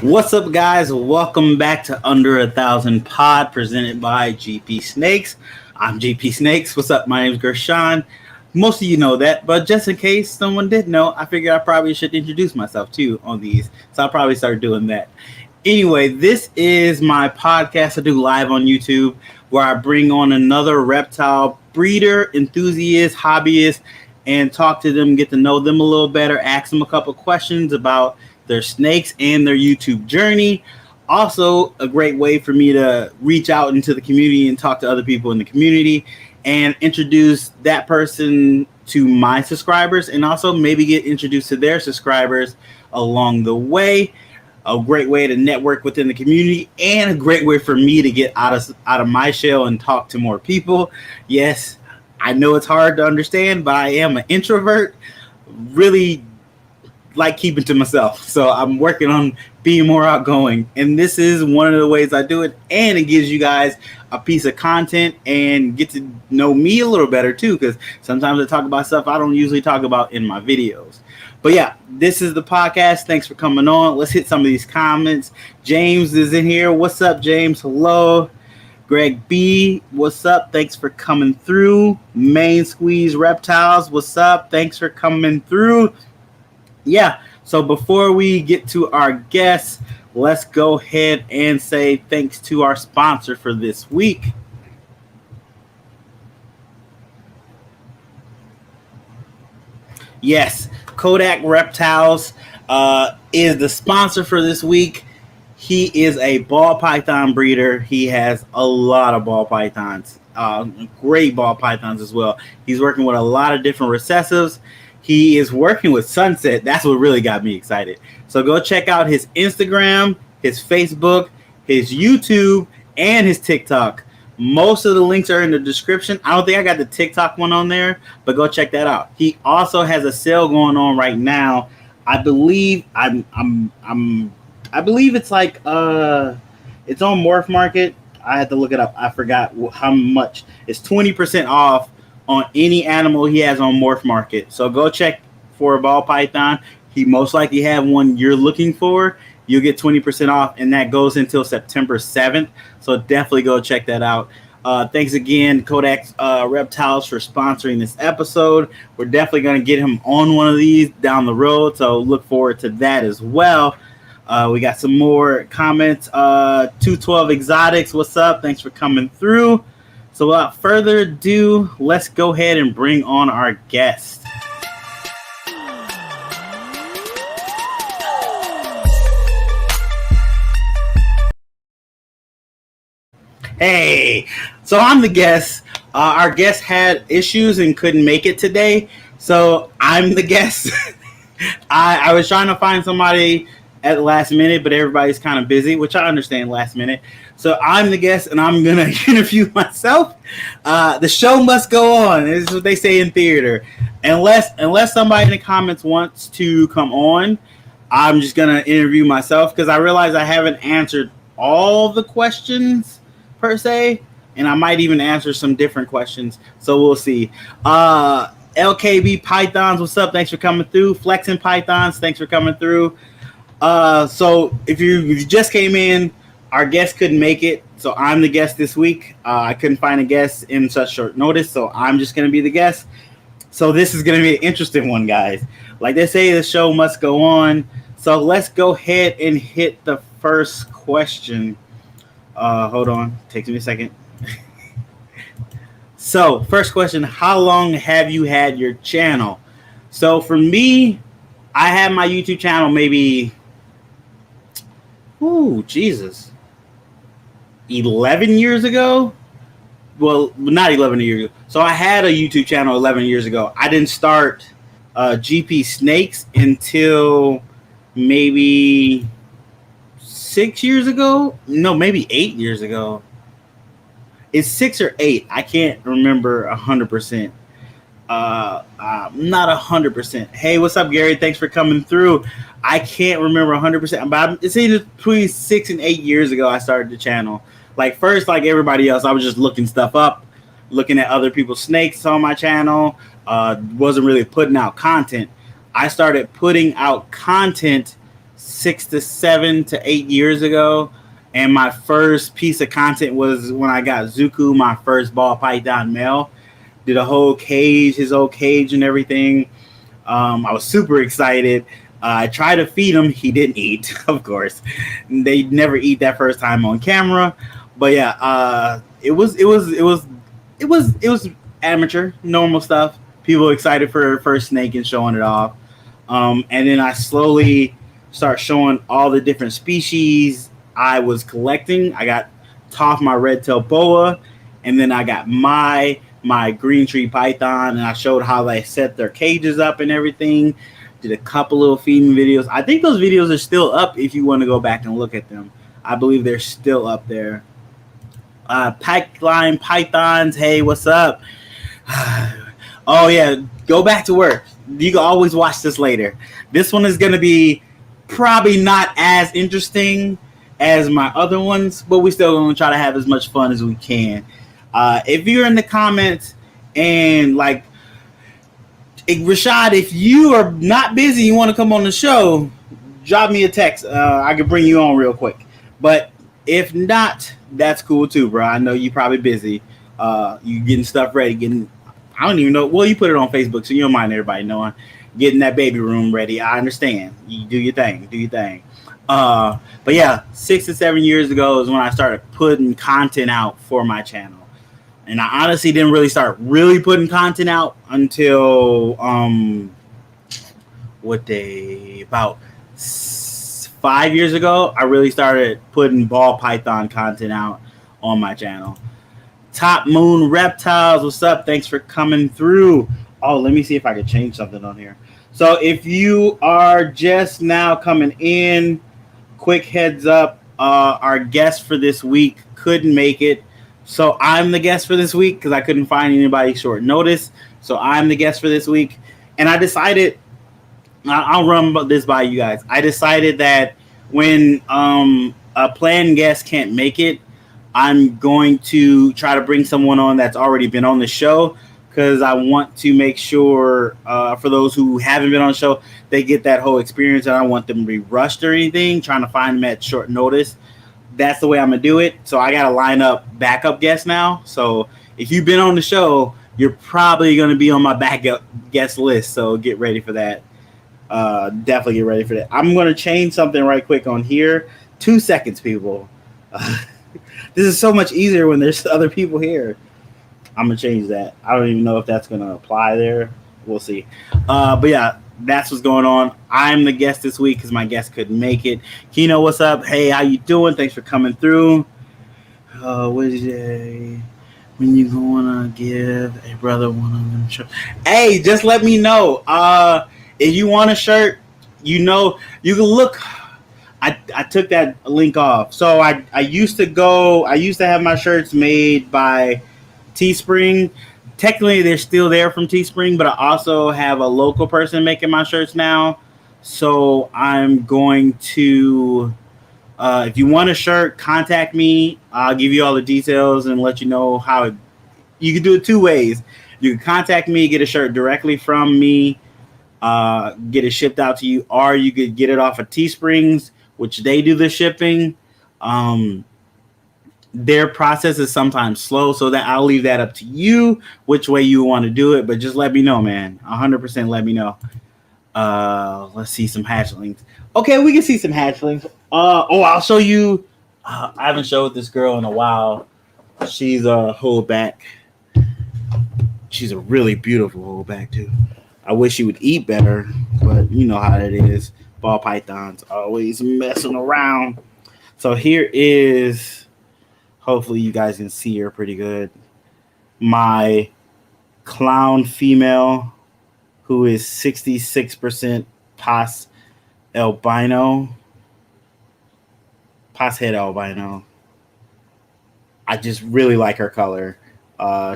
What's up, guys? Welcome back to Under a Thousand Pod, presented by GP Snakes. I'm GP Snakes. What's up? My name is Gershon. Most of you know that, but just in case someone did know, I figured I probably should introduce myself too on these. So I'll probably start doing that. Anyway, this is my podcast I do live on YouTube, where I bring on another reptile breeder, enthusiast, hobbyist, and talk to them, get to know them a little better, ask them a couple questions about their snakes and their YouTube journey. Also, a great way for me to reach out into the community and talk to other people in the community and introduce that person to my subscribers, and also maybe get introduced to their subscribers along the way. A great way to network within the community, and a great way for me to get out of my shell and talk to more people. Yes, I know it's hard to understand, but I am an introvert. Really like keeping to myself, so I'm working on being more outgoing, and this is one of the ways I do it, and it gives you guys a piece of content and get to know me a little better too, because sometimes I talk about stuff I don't usually talk about in my videos. But yeah, this is the podcast. Thanks for coming on. Let's hit some of these comments. James is in here. What's up, James? Hello. Greg B, what's up? Thanks for coming through. Main Squeeze Reptiles, what's up? Thanks for coming through. Yeah, so before we get to our guests, let's go ahead and say thanks to our sponsor for this week. Yes, CODEX Reptiles is the sponsor for this week. He is a ball python breeder. He has a lot of ball pythons, great ball pythons as well. He's working with a lot of different recessives. He is working with Sunset. That's what really got me excited. So go check out his Instagram, his Facebook, his YouTube, and his TikTok. Most of the links are in the description. I don't think I got the TikTok one on there, but go check that out. He also has a sale going on right now. I believe I believe it's like it's on Morph Market. I had to look it up. I forgot how much. It's 20% off on any animal he has on Morph Market. So go check for a ball python. He most likely have one you're looking for. You'll get 20% off, and that goes until September 7th. So definitely go check that out. Thanks again, CODEX Reptiles, for sponsoring this episode. We're definitely going to get him on one of these down the road, so look forward to that as well. We got some more comments. 212 Exotics, what's up? Thanks for coming through. So without further ado, let's go ahead and bring on our guest. Hey, so I'm the guest. Our guest had issues and couldn't make it today, so I'm the guest. I was trying to find somebody at the last minute, but everybody's kind of busy, which I understand last minute. So I'm the guest, and I'm going to interview myself. The show must go on. This is what they say in theater. Unless somebody in the comments wants to come on, I'm just going to interview myself, because I realize I haven't answered all the questions per se, and I might even answer some different questions. So we'll see. LKB Pythons, what's up? Thanks for coming through. Flexing Pythons, thanks for coming through. So if you just came in, our guest couldn't make it, so I'm the guest this week. I couldn't find a guest in such short notice, so I'm just going to be the guest. So this is going to be an interesting one, guys. Like they say, the show must go on. So let's go ahead and hit the first question. Hold on. Takes me a second. So first question, how long have you had your channel? So for me, I had my YouTube channel maybe, Jesus, 11 years ago. Well, not 11 years ago. So I had a YouTube channel 11 years ago. I didn't start GP Snakes until maybe 6 year ago. No, maybe 8 years ago. It's 6 or 8. I can't remember 100%. Not 100%. Hey, what's up, Gary? Thanks for coming through. I can't remember 100%, but it's either between 6 and 8 years ago I started the channel. Like first, like everybody else, I was just looking stuff up, looking at other people's snakes on my channel. Wasn't really putting out content. I started putting out content 6 to 7 to 8 years ago. And my first piece of content was when I got Zuku, my first ball python male. Did a whole cage, his whole cage and everything. I was super excited. I tried to feed him. He didn't eat, of course. They never eat that first time on camera. But yeah, it was amateur, normal stuff. People excited for their first snake and showing it off. And then I slowly start showing all the different species I was collecting. I got Toph, my red-tailed boa, and then I got my green tree python, and I showed how they set their cages up and everything. Did a couple little feeding videos. I think those videos are still up if you want to go back and look at them. I believe they're still up there. Pipeline pythons, hey, what's up? Oh yeah, go back to work. You can always watch this later. This one is going to be probably not as interesting as my other ones, but we still going to try to have as much fun as we can. If you're in the comments and like Rashad, if you are not busy, you want to come on the show, drop me a text. I can bring you on real quick. But if not, that's cool too, bro. I know you're probably busy. You getting stuff ready, I don't even know. Well, you put it on Facebook, so you don't mind everybody knowing. Getting that baby room ready. I understand. You do your thing. But yeah, 6 to 7 years ago is when I started putting content out for my channel. And I honestly didn't really start putting content out until about 5 years ago. I really started putting ball python content out on my channel. Top Moon Reptiles, what's up? Thanks for coming through. Oh, let me see if I can change something on here. So if you are just now coming in, quick heads up, our guest for this week couldn't make it. So I'm the guest for this week because I couldn't find anybody short notice. So I'm the guest for this week. And I decided, I'll run this by you guys. I decided that when a planned guest can't make it, I'm going to try to bring someone on that's already been on the show, because I want to make sure for those who haven't been on the show, they get that whole experience. And I don't want them to be rushed or anything, trying to find them at short notice. That's the way I'm going to do it. So I got to line up backup guests now. So if you've been on the show, you're probably going to be on my backup guest list. So get ready for that. Definitely get ready for that. I'm going to change something right quick on here. 2 seconds, people. This is so much easier when there's other people here. I'm going to change that. I don't even know if that's going to apply there. We'll see. But yeah, that's what's going on. I'm the guest this week because my guest couldn't make it. Kino, what's up? Hey, how you doing? Thanks for coming through. What is it? When you going to give a brother one of them shirts? Hey, just let me know. If you want a shirt, you know, you can look. I took that link off. So I used to have my shirts made by Teespring. Technically, they're still there from Teespring, but I also have a local person making my shirts now. So I'm going to, if you want a shirt, contact me. I'll give you all the details and let you know how you can do it 2 ways. You can contact me, get a shirt directly from me, get it shipped out to you, or you could get it off of Teesprings, which they do the shipping. Their process is sometimes slow, so that I'll leave that up to you, which way you want to do it. But just let me know, man. 100% let me know. Let's see some hatchlings. Okay, we can see some hatchlings. I'll show you. I haven't showed this girl in a while. She's a holdback. She's a really beautiful holdback too. I wish she would eat better, but you know how it is. Ball pythons always messing around. So here is. Hopefully you guys can see her pretty good. My clown female, who is 66% pos albino. Pos head albino. I just really like her color.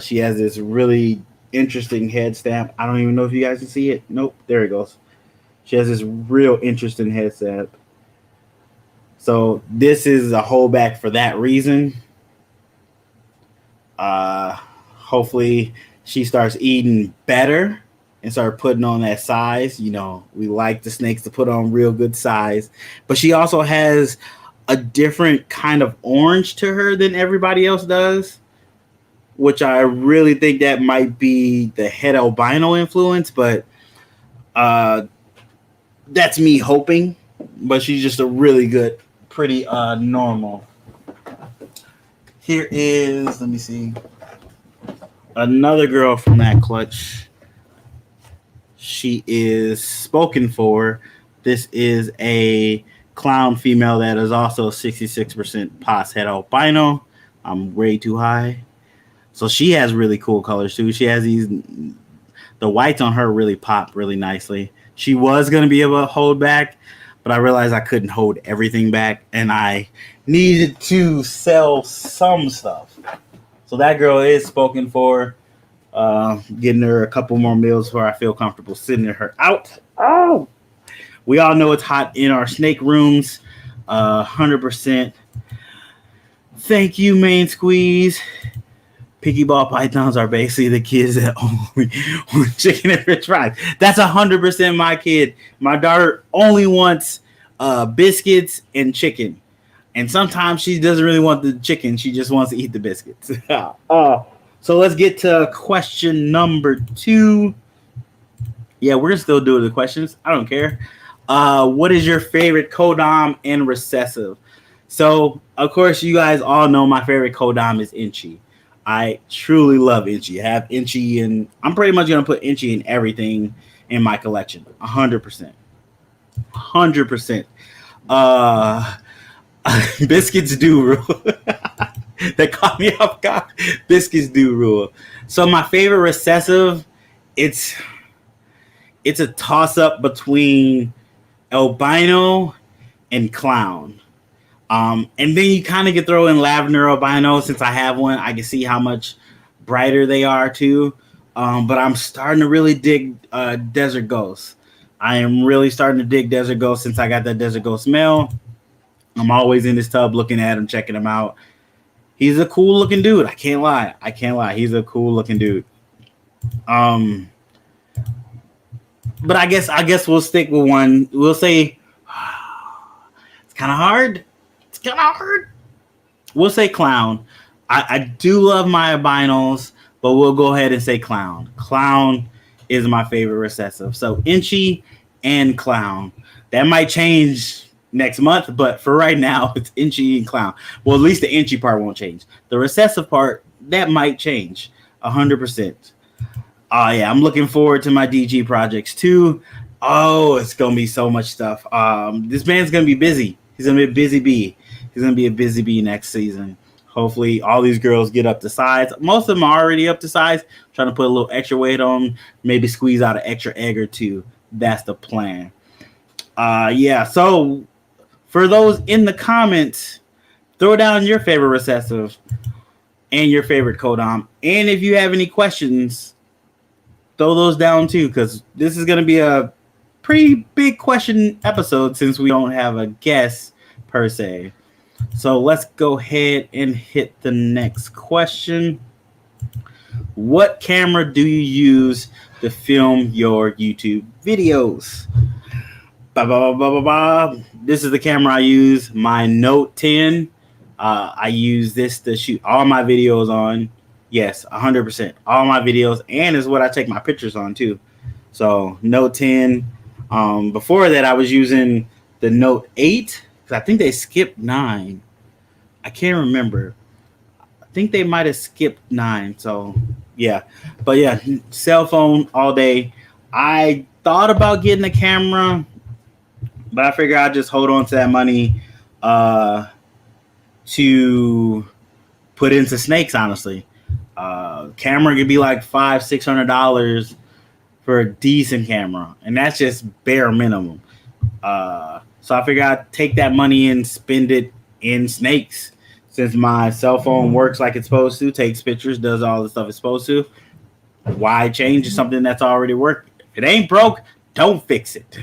She has this really interesting head stamp. I don't even know if you guys can see it. Nope, there it goes. She has this real interesting head stamp. So this is a holdback for that reason. Hopefully she starts eating better and started putting on that size. You know, we like the snakes to put on real good size, but she also has a different kind of orange to her than everybody else does, which I really think that might be the het albino influence, but that's me hoping. But she's just a really good, pretty normal. Here is, let me see, another girl from that clutch. She is spoken for. This is a clown female that is also 66% pos het albino. I'm way too high. So she has really cool colors too. She has these, the whites on her really pop really nicely. She was going to be able to hold back, but I realized I couldn't hold everything back, and I needed to sell some stuff. So that girl is spoken for. Getting her a couple more meals before I feel comfortable sending her out. Oh, we all know it's hot in our snake rooms. 100%. Thank you, Main Squeeze. Picky ball pythons are basically the kids that only want chicken and french fries. That's 100% my kid. My daughter only wants biscuits and chicken. And sometimes she doesn't really want the chicken. She just wants to eat the biscuits. So let's get to question number 2. Yeah, we're still doing the questions. I don't care. What is your favorite codom and recessive? So, of course, you guys all know my favorite codom is Inchy. I truly love Inchy. I have Inchy, and I'm pretty much going to put Inchy in everything in my collection. 100%. 100%. Biscuits do rule. That caught me off guard. Biscuits do rule. So my favorite recessive, it's a toss-up between albino and clown. And then you kind of can throw in lavender albino. Since I have one, I can see how much brighter they are too. But I'm starting to really dig Desert Ghost. I am really starting to dig Desert Ghost since I got that Desert Ghost male. I'm always in this tub looking at him, checking him out. He's a cool looking dude. I can't lie. He's a cool looking dude. But I guess we'll stick with one. We'll say it's kind of hard. We'll say clown. I do love my albinos, but we'll go ahead and say clown. Clown is my favorite recessive. So Inchy and clown. That might change next month, but for right now, it's Inchy and clown. Well, at least the Inchy part won't change. The recessive part, that might change 100%. Yeah, I'm looking forward to my DG projects too. Oh, it's gonna be so much stuff. This man's gonna be busy. He's gonna be a busy bee. He's gonna be a busy bee next season. Hopefully, all these girls get up to size. Most of them are already up to size. Trying to put a little extra weight on them, maybe squeeze out an extra egg or two. That's the plan. Yeah. So for those in the comments, throw down your favorite recessive and your favorite codom. And if you have any questions, throw those down too, because this is going to be a pretty big question episode since we don't have a guest per se. So let's go ahead and hit the next question. What camera do you use to film your YouTube videos? This is the camera I use, my Note 10. I use this to shoot all my videos on. Yes, 100%. All my videos, and is what I take my pictures on too. So Note 10. Before that, I was using the Note 8 because I think they skipped 9. I can't remember. I think they might have skipped 9. So yeah, but yeah, cell phone all day. I thought about getting a camera, but I figured I'd just hold on to that money to put into snakes, honestly. Camera could be like $500-$600 for a decent camera, and that's just bare minimum. So I figured I'd take that money and spend it in snakes. Since my cell phone works like it's supposed to, takes pictures, does all the stuff it's supposed to, why change something that's already working? If it ain't broke, don't fix it.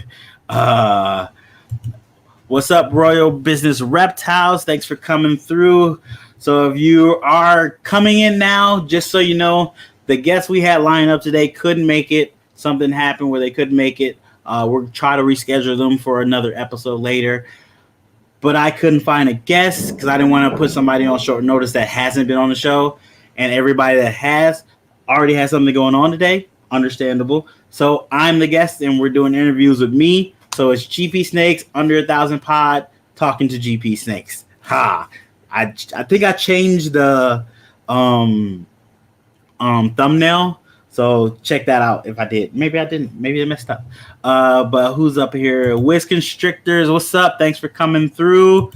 What's up, Royal Business Reptiles? Thanks for coming through. So if you are coming in now, just so you know, the guests we had lined up today couldn't make it. something happened where they couldn't make it. We're trying to reschedule them for another episode later. But I couldn't find a guest because I didn't want to put somebody on short notice that hasn't been on the show. And everybody that has already has something going on today. Understandable. So I'm the guest and we're doing interviews with me. So it's GP Snakes, Under 1,000 Pod, talking to GP Snakes. Ha! I think I changed the thumbnail. So check that out if I did. Maybe I didn't. Maybe I messed up. But who's up here? Whiz Constrictors, what's up? Thanks for coming through.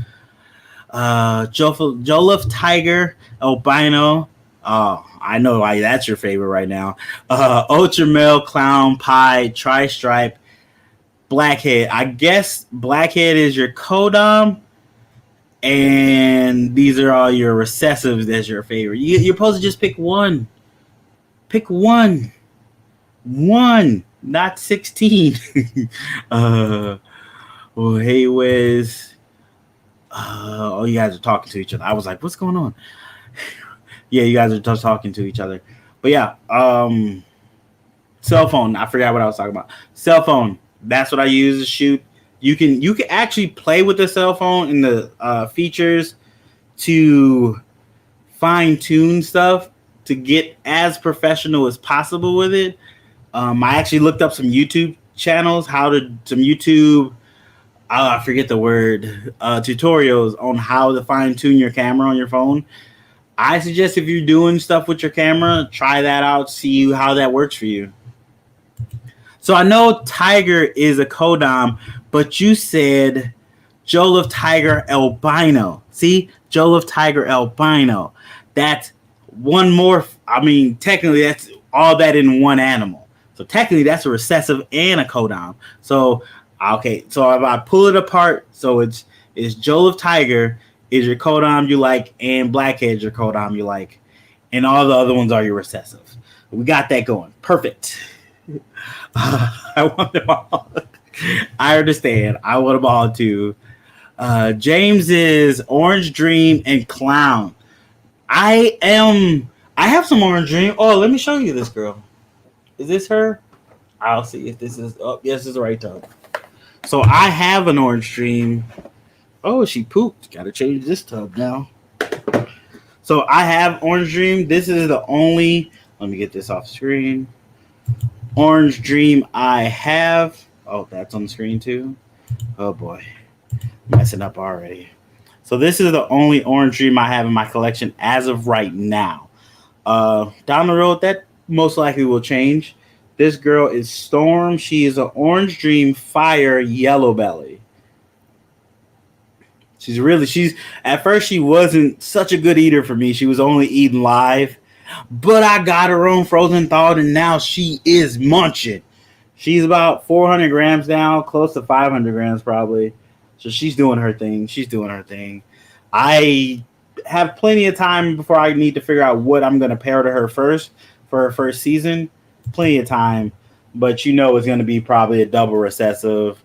Jolif Tiger, Albino. Oh, I know why that's your favorite right now. Ultra Male, Clown, Pie, Tri-Stripe, Blackhead. I guess Blackhead is your codom. And these are all your recessives that's your favorite. You're supposed to just pick one. Pick one. One, not 16. Well, hey, Wiz. Oh, you guys are talking to each other. I was like, what's going on? Yeah, you guys are just talking to each other. But yeah, cell phone. I forgot what I was talking about. Cell phone. That's what I use to shoot. You can actually play with the cell phone and the features to fine tune stuff to get as professional as possible with it. I actually looked up some YouTube channels, I forget the word, tutorials on how to fine tune your camera on your phone. I suggest if you're doing stuff with your camera, try that out, see how that works for you. So I know Tiger is a codom, but you said Jolif Tiger Albino. See? Jolif Tiger Albino. That's one more. I mean, technically, that's all that in one animal. So technically, that's a recessive and a codom. So, okay. So if I pull it apart, so it's Jolif Tiger is your codom you like, and Blackhead is your codom you like, and all the other ones are your recessive. We got that going. Perfect. I want them all. I understand. I want them all too. James is Orange Dream and Clown. I have some Orange Dream. Oh, let me show you this girl. Is this her? I'll see if this is. Oh, yes, this is the right tub. So I have an Orange Dream. Oh, she pooped. Got to change this tub now. So I have Orange Dream. This is the only. Let me get this off screen. Orange Dream I have. Oh, that's on the screen too. Oh boy, messing up already. So this is the only Orange Dream I have in my collection as of right now. Down the road, that most likely will change. This girl is Storm. She is an Orange Dream Fire Yellow Belly. She's at first she wasn't such a good eater for me. She was only eating live. But I got her on frozen thawed, and now she is munching. She's about 400 grams now, close to 500 grams probably. So she's doing her thing. I have plenty of time before I need to figure out what I'm going to pair to her first for her first season. Plenty of time. But it's going to be probably a double recessive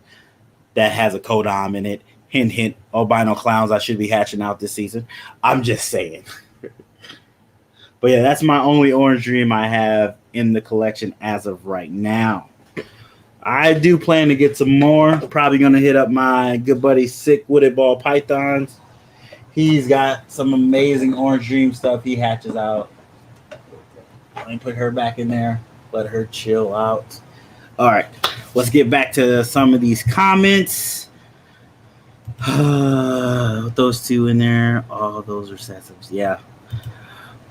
that has a codom in it. Hint, hint, albino clowns I should be hatching out this season. I'm just saying. But yeah, that's my only Orange Dream I have in the collection as of right now. I do plan to get some more. Probably going to hit up my good buddy Sick Wooded Ball Pythons. He's got some amazing Orange Dream stuff he hatches out. Let me put her back in there. Let her chill out. All right, let's get back to some of these comments. Those two in there. Oh, those are recessives. Yeah.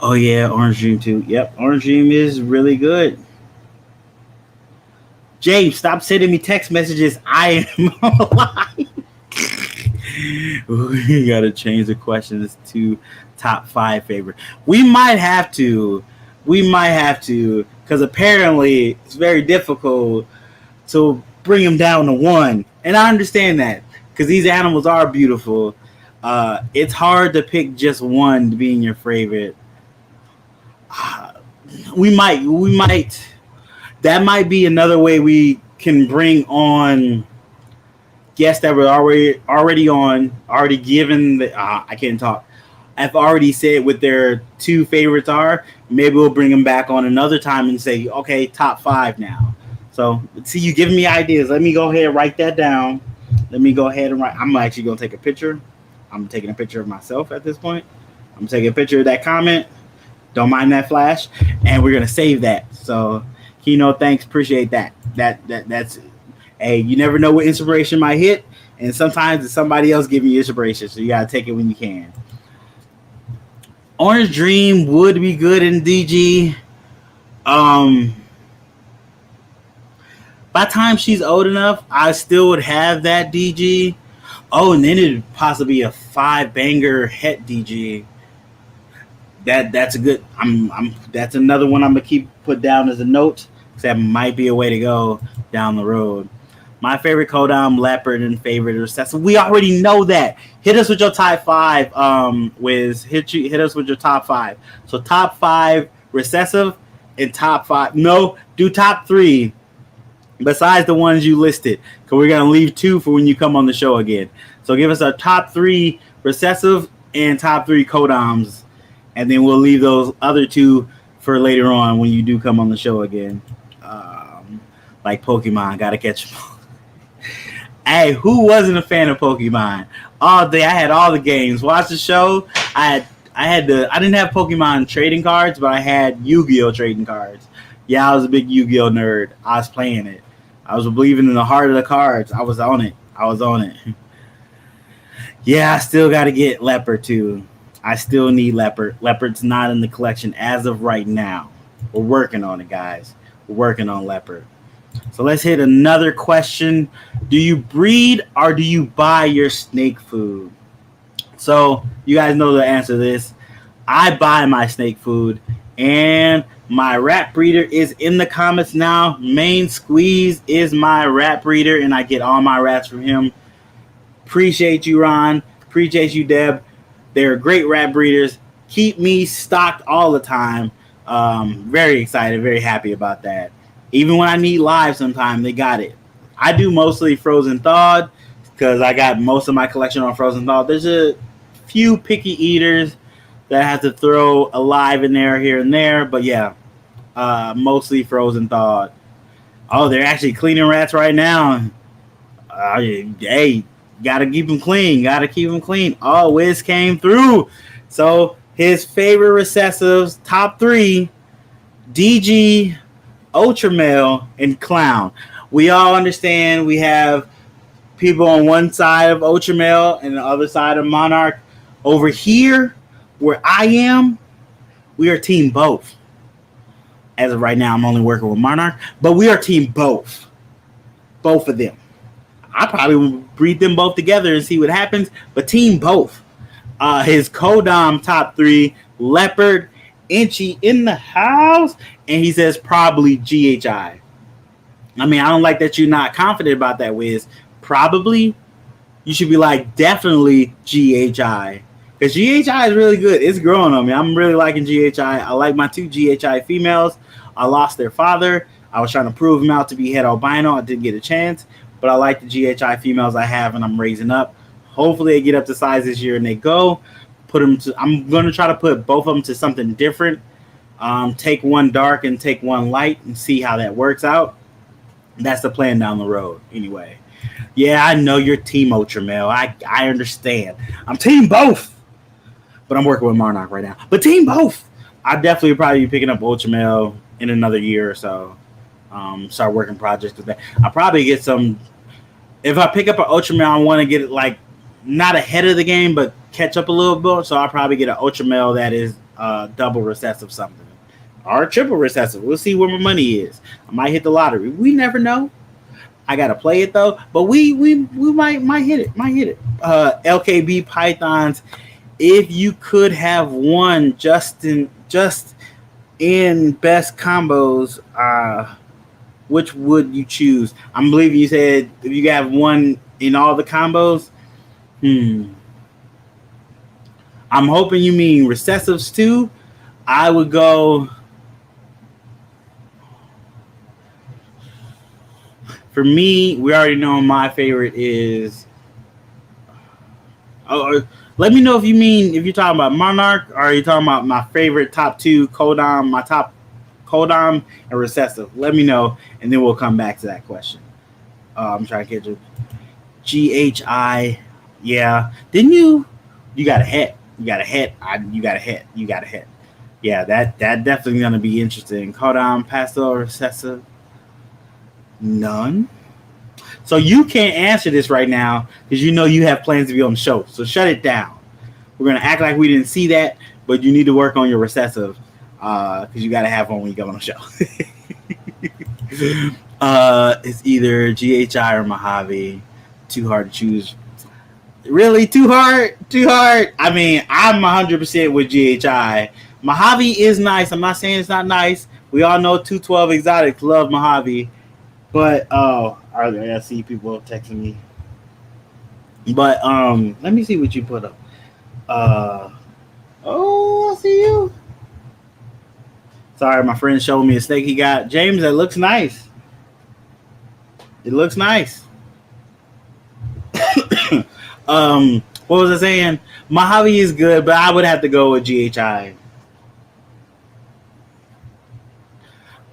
Oh, yeah, Orange Dream too. Yep, Orange Dream is really good. James, stop sending me text messages. I am alive. We got to change the questions to top 5 favorite. We might have to, because apparently it's very difficult to bring them down to 1. And I understand that, because these animals are beautiful. It's hard to pick just one to be in your favorite. We might. That might be another way we can bring on guests that were already given the. I can't talk. I've already said what their 2 favorites are. Maybe we'll bring them back on another time and say, okay, top 5 now. So see, you giving me ideas. Let me go ahead and write that down. Let me go ahead and write. I'm actually gonna take a picture. I'm taking a picture of myself at this point. I'm taking a picture of that comment. Don't mind that flash, and we're gonna save that. So, Kino, thanks, appreciate that. That's hey, you never know what inspiration might hit, and sometimes it's somebody else giving you inspiration, so you gotta take it when you can. Orange Dream would be good in DG. By the time she's old enough, I still would have that DG. Oh, and then it'd possibly be a 5-banger het DG. That's a good. That's another one I'm gonna keep put down as a note. That might be a way to go down the road. My favorite Codom, Leopard, and favorite Recessive. We already know that. Hit us with your top 5. Wiz, hit us with your top 5. So top 5 Recessive and top 5. No, do top 3 besides the ones you listed. Because we're gonna leave 2 for when you come on the show again. So give us our top 3 Recessive and top 3 Codoms. And then we'll leave those other 2 for later on when you do come on the show again. Like Pokemon, gotta catch them. Hey, who wasn't a fan of Pokemon? All day, I had all the games. Watch the show. I didn't have Pokemon trading cards, but I had Yu-Gi-Oh trading cards. Yeah, I was a big Yu-Gi-Oh nerd. I was playing it. I was believing in the heart of the cards. I was on it. Yeah, I still got to get Leopard too. I still need Leopard. Leopard's not in the collection as of right now. We're working on it, guys. We're working on Leopard. So let's hit another question. Do you breed or do you buy your snake food? So you guys know the answer to this. I buy my snake food, and my rat breeder is in the comments now. Main Squeeze is my rat breeder, and I get all my rats from him. Appreciate you, Ron. Appreciate you, Deb. They're great rat breeders. Keep me stocked all the time. Very excited, very happy about that. Even when I need live sometime, they got it. I do mostly frozen thawed because I got most of my collection on frozen thawed. There's a few picky eaters that I have to throw a live in there here and there. But yeah, mostly frozen thawed. Oh, they're actually cleaning rats right now. Hey, gotta keep them clean. Oh, Wiz came through. So his favorite recessives, top 3, DG, Ultra Male, and Clown. We all understand we have people on one side of Ultra Male and the other side of Monarch. Over here, where I am, we are team both. As of right now, I'm only working with Monarch, but we are team both. Both of them. I probably would breed them both together and see what happens, but team both. His Codom top 3, Leopard, Inchy in the house, and he says probably GHI. I mean, I don't like that you're not confident about that, Wiz. Probably. You should be like, definitely GHI. Because GHI is really good. It's growing on me. I'm really liking GHI. I like my 2 GHI females. I lost their father. I was trying to prove him out to be het albino. I didn't get a chance. But I like the GHI females I have, and I'm raising up. Hopefully they get up to size this year and they go. I'm going to try to put both of them to something different. Take one dark and take one light and see how that works out. That's the plan down the road anyway. Yeah, I know you're team Ultra Male. I understand. I'm team both. But I'm working with Monarch right now. But team both. I definitely probably be picking up Ultra Male in another year or so. Start working projects with that. I'll probably get some. If I pick up an Ultra Male, I want to get it like not ahead of the game, but catch up a little bit. So I'll probably get an Ultra Male that is double recessive something. Or triple recessive. We'll see where my money is. I might hit the lottery. We never know. I gotta play it though. But we might hit it. LKB Pythons. If you could have one just in best combos, which would you choose? I'm believing you said if you have one in all the combos. I'm hoping you mean recessives too. I would go. For me, we already know my favorite is. Let me know if you're talking about Monarch or are you talking about my favorite top 2 Codom, my top Codom and recessive? Let me know, and then we'll come back to that question. I'm trying to get you. GHI, yeah. Didn't you? You got a hit. You got a hit. You got a hit. You got a hit. Yeah, that definitely gonna be interesting. Codom, pastoral, recessive. None. So you can't answer this right now because you know you have plans to be on the show. So shut it down. We're gonna act like we didn't see that, but you need to work on your recessive because you got to have one when you come on the show. It's either GHI or Mojave. Too hard to choose. Really, too hard. I mean, I'm 100% with GHI. Mojave is nice. I'm not saying it's not nice. We all know 212 Exotics love Mojave. But I see people texting me. But let me see what you put up. I see you. Sorry, my friend showed me a snake he got. James, that looks nice. It looks nice. What was I saying? Mojave is good, but I would have to go with GHI.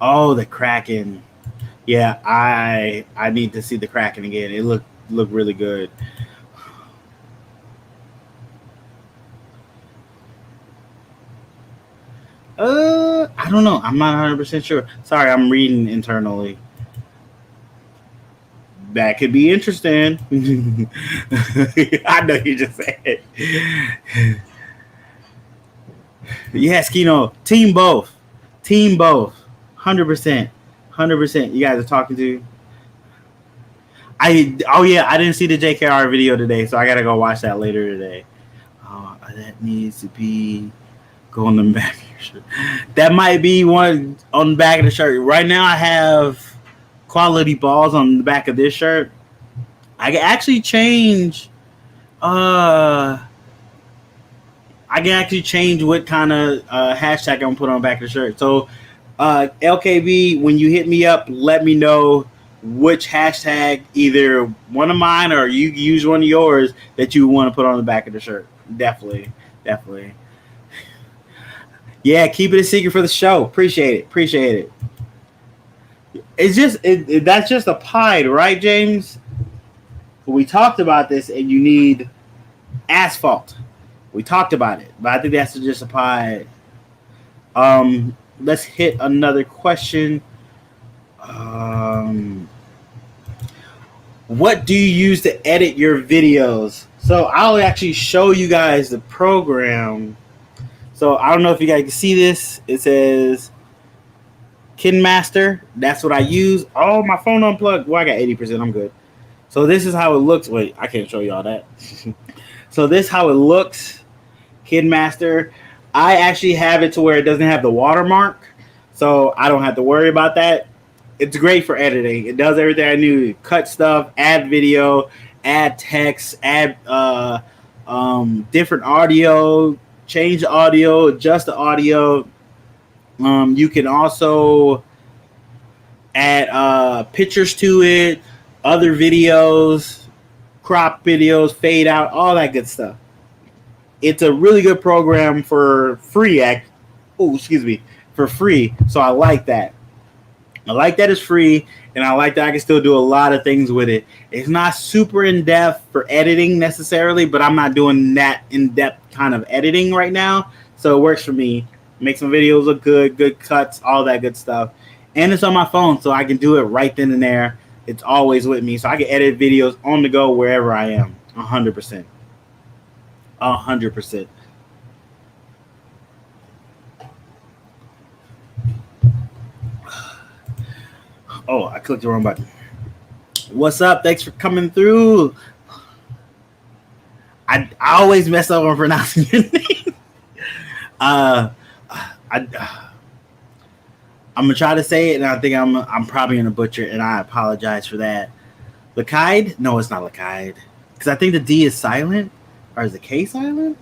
Oh, the Kraken. Yeah, I need to see the Kraken again. It looked really good. I don't know. I'm not 100% sure. Sorry, I'm reading internally. That could be interesting. I know you just said it. Yes, Kino. Team both. 100%. 100%. You guys are talking to. I didn't see the JKR video today, so I gotta go watch that later today. That needs to be go on the back of your shirt. That might be one on the back of the shirt. Right now, I have quality balls on the back of this shirt. I can actually change. I can actually change what kind of hashtag I'm gonna put on the back of the shirt. So, LKB, when you hit me up, let me know which hashtag, either one of mine or you use one of yours that you want to put on the back of the shirt. Definitely. Yeah, keep it a secret for the show. Appreciate it. It's just that's just a pied, right, James? We talked about this, and you need asphalt. We talked about it, but I think that's just a pied. Let's hit another question. What do you use to edit your videos? So I'll actually show you guys the program. So I don't know if you guys can see this. It says KinMaster. That's what I use. Oh, my phone unplugged. Well, I got 80%. I'm good. So this is how it looks. Wait, I can't show y'all that. So this is how it looks. KinMaster. I actually have it to where it doesn't have the watermark, so I don't have to worry about that. It's great for editing. It does everything I need. Cut stuff, add video, add text, add different audio, change the audio, adjust the audio. You can also add pictures to it, other videos, crop videos, fade out, all that good stuff. It's a really good program for free. For free. So I like that. I like that it's free, and I like that I can still do a lot of things with it. It's not super in-depth for editing necessarily, but I'm not doing that in-depth kind of editing right now. So it works for me. Make some videos look good cuts, all that good stuff. And it's on my phone, so I can do it right then and there. It's always with me, so I can edit videos on the go wherever I am. 100%. 100%. Oh, I clicked the wrong button. What's up? Thanks for coming through. I always mess up on pronouncing your name. I'm gonna try to say it, and I think I'm probably gonna butcher it, and I apologize for that. Lakide? No, it's not Lakide, because I think the D is silent, or is the K silent?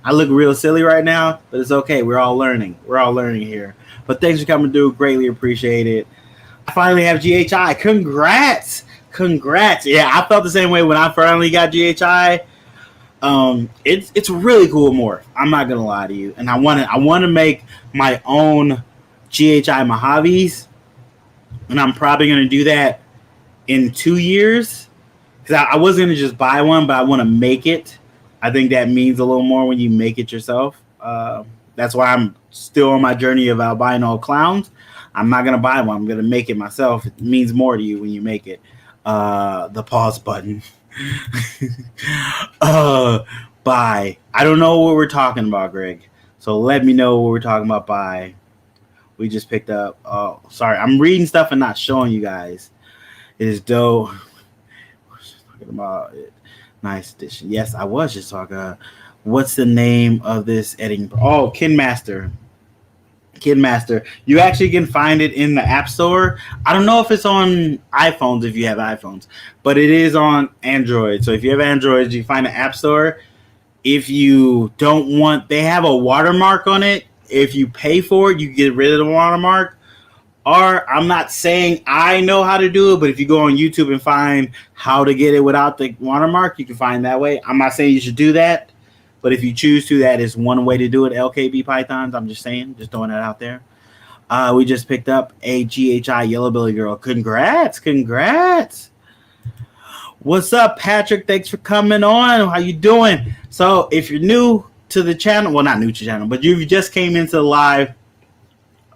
I look real silly right now, but it's okay. We're all learning. We're all learning here. But thanks for coming through. Greatly appreciate it. I finally have GHI. Congrats. Yeah, I felt the same way when I finally got GHI. It's a really cool morph. I'm not gonna lie to you. And I want to make my own GHI Mojaves, and I'm probably going to do that in 2 years because I was going to just buy one, but I want to make it. I think that means a little more when you make it yourself. That's why I'm still on my journey of albino clowns. I'm not going to buy one. I'm going to make it myself. It means more to you when you make it. The pause button. Bye. I don't know what we're talking about, Greg. So let me know what we're talking about. Bye. We just picked up. Oh, sorry. I'm reading stuff and not showing you guys. It is dope. Talking about it. Nice edition. Yes, I was just talking. What's the name of this editing? Oh, KinMaster. KinMaster. You actually can find it in the App Store. I don't know if it's on iPhones if you have iPhones, but it is on Android. So if you have Android, you find the App Store. If you don't want, they have a watermark on it. If you pay for it, you get rid of the watermark. Or I'm not saying I know how to do it, but if you go on YouTube and find how to get it without the watermark, you can find that way. I'm not saying you should do that, but if you choose to, that is one way to do it. LKB Pythons, I'm just saying, just throwing that out there. We just picked up a GHI Yellow Belly Girl. Congrats. What's up, Patrick? Thanks for coming on. How you doing? So if you're new to the channel, well, not new to the channel, but you just came into the live,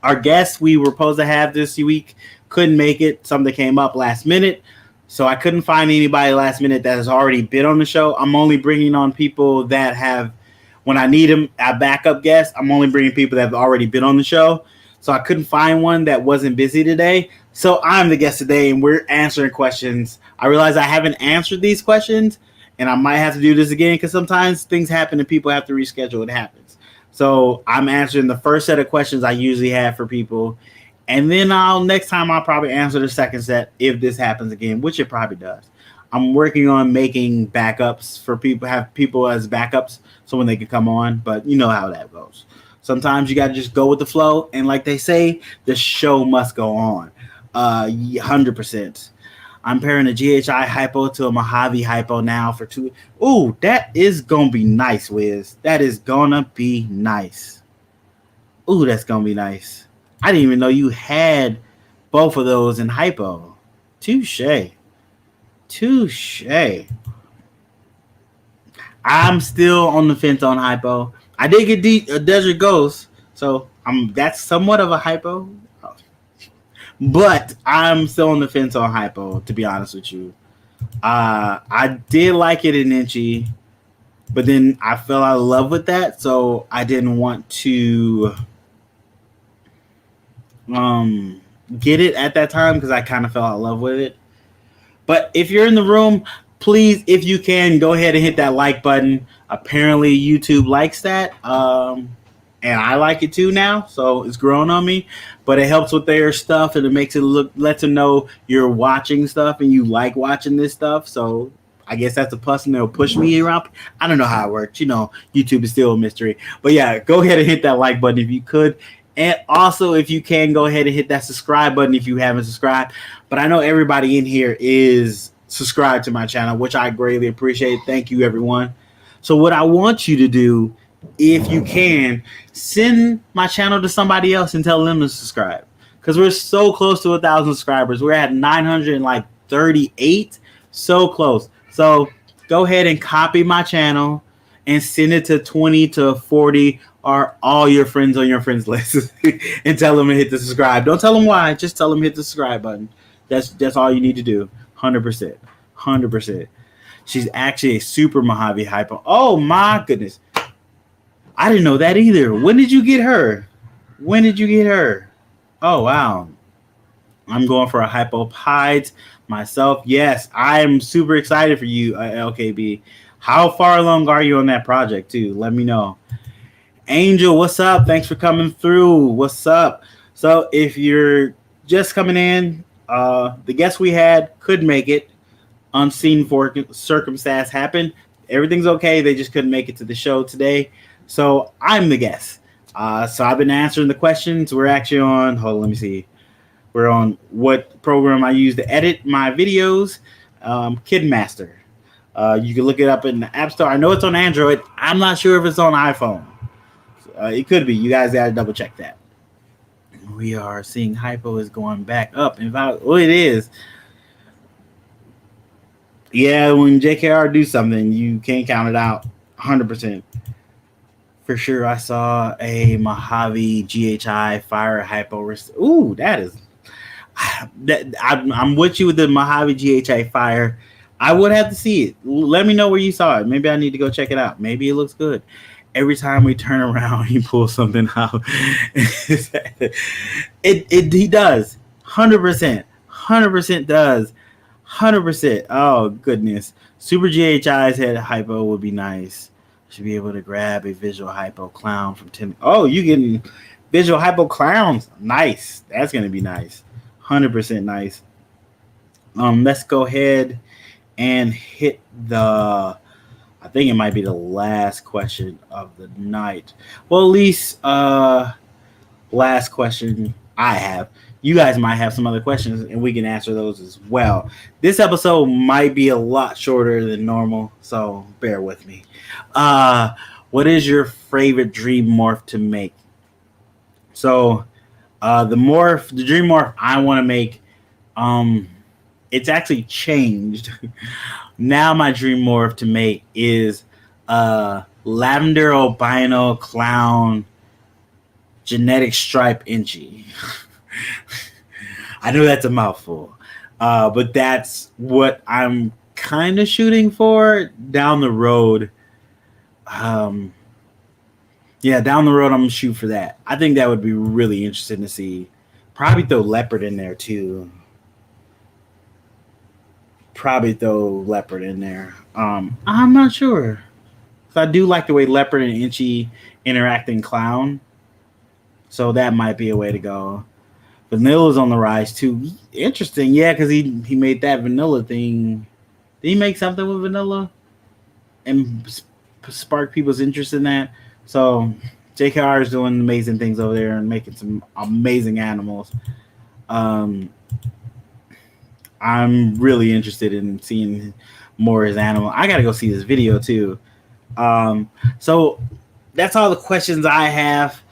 our guest we were supposed to have this week couldn't make it. Something came up last minute, so I couldn't find anybody last minute that has already been on the show. I'm only bringing on people that have, when I need them, a backup guest, I'm only bringing people that have already been on the show. So I couldn't find one that wasn't busy today. So I'm the guest today, and we're answering questions. I realize I haven't answered these questions, and I might have to do this again because sometimes things happen and people have to reschedule. It happens. So I'm answering the first set of questions I usually have for people. And then next time I'll probably answer the second set if this happens again, which it probably does. I'm working on making backups for people, have people as backups so when they can come on, but you know how that goes. Sometimes you got to just go with the flow. And like they say, the show must go on. 100%. I'm pairing a GHI hypo to a Mojave hypo now for 2. Ooh, that is going to be nice, Wiz. That is going to be nice. Ooh, that's going to be nice. I didn't even know you had both of those in hypo. Touche. I'm still on the fence on hypo. I did get a Desert Ghost, so that's somewhat of a hypo. But I'm still on the fence on hypo, to be honest with you. I did like it in Inchy, but then I fell out of love with that, so I didn't want to get it at that time because I kind of fell out of love with it. But if you're in the room, please, if you can, go ahead and hit that like button. Apparently, YouTube likes that. And I like it too now, so it's grown on me. But it helps with their stuff, and it makes it lets them know you're watching stuff and you like watching this stuff. So I guess that's a plus, and they'll push me around. I don't know how it works. You know, YouTube is still a mystery. But yeah, go ahead and hit that like button if you could. And also, if you can, go ahead and hit that subscribe button if you haven't subscribed. But I know everybody in here is subscribed to my channel, which I greatly appreciate. Thank you, everyone. So what I want you to do, if you can, send my channel to somebody else and tell them to subscribe, because we're so close to 1,000 subscribers. We're at 938, so close. So go ahead and copy my channel and send it to 20 to 40 or all your friends on your friends list and tell them to hit the subscribe. Don't tell them why, just tell them to hit the subscribe button. That's all you need to do. 100%. She's actually a super Mojave hypo. Oh my goodness. I didn't know that either. When did you get her? Oh, wow. I'm going for a hypopides myself. Yes, I'm super excited for you, LKB. How far along are you on that project, too? Let me know. Angel, what's up? Thanks for coming through. What's up? So if you're just coming in, the guest we had couldn't make it. Unseen circumstance happened. Everything's okay. They just couldn't make it to the show today. So I'm the guest. So I've been answering the questions. We're actually on, let me see. We're on what program I use to edit my videos. KidMaster. You can look it up in the App Store. I know it's on Android. I'm not sure if it's on iPhone. It could be. You guys got to double check that. We are seeing hypo is going back up. In fact, well, it is. Yeah, when JKR do something, you can't count it out 100%. For sure, I saw a Mojave GHI fire hypo. Ooh, that is that I'm with you with the Mojave GHI fire. I would have to see it. Let me know where you saw it. Maybe I need to go check it out. Maybe it looks good. Every time we turn around, he pulls something out. He does 100% does 100%. Oh goodness, Super GHI's head hypo would be nice. Should be able to grab a visual hypo clown from Tim. Oh, you getting visual hypo clowns? Nice. That's gonna be nice. 100% nice. Let's go ahead and hit the. I think it might be the last question of the night. Well, at least last question I have. You guys might have some other questions, and we can answer those as well. This episode might be a lot shorter than normal, so bear with me. What is your favorite dream morph to make? So, the dream morph I want to make, it's actually changed. Now my dream morph to make is lavender albino clown genetic stripe inchy. I know that's a mouthful, but that's what I'm kind of shooting for down the road. Down the road, I'm gonna shoot for that. I think that would be really interesting to see. Probably throw leopard in there too. I'm not sure. So I do like the way leopard and inchy interact in clown. So that might be a way to go. Vanilla's on the rise too. Interesting, yeah, because he made that vanilla thing. Did he make something with vanilla and spark people's interest in that? So JKR is doing amazing things over there and making some amazing animals. I'm really interested in seeing more of his animal. I gotta go see this video too. So that's all the questions I have.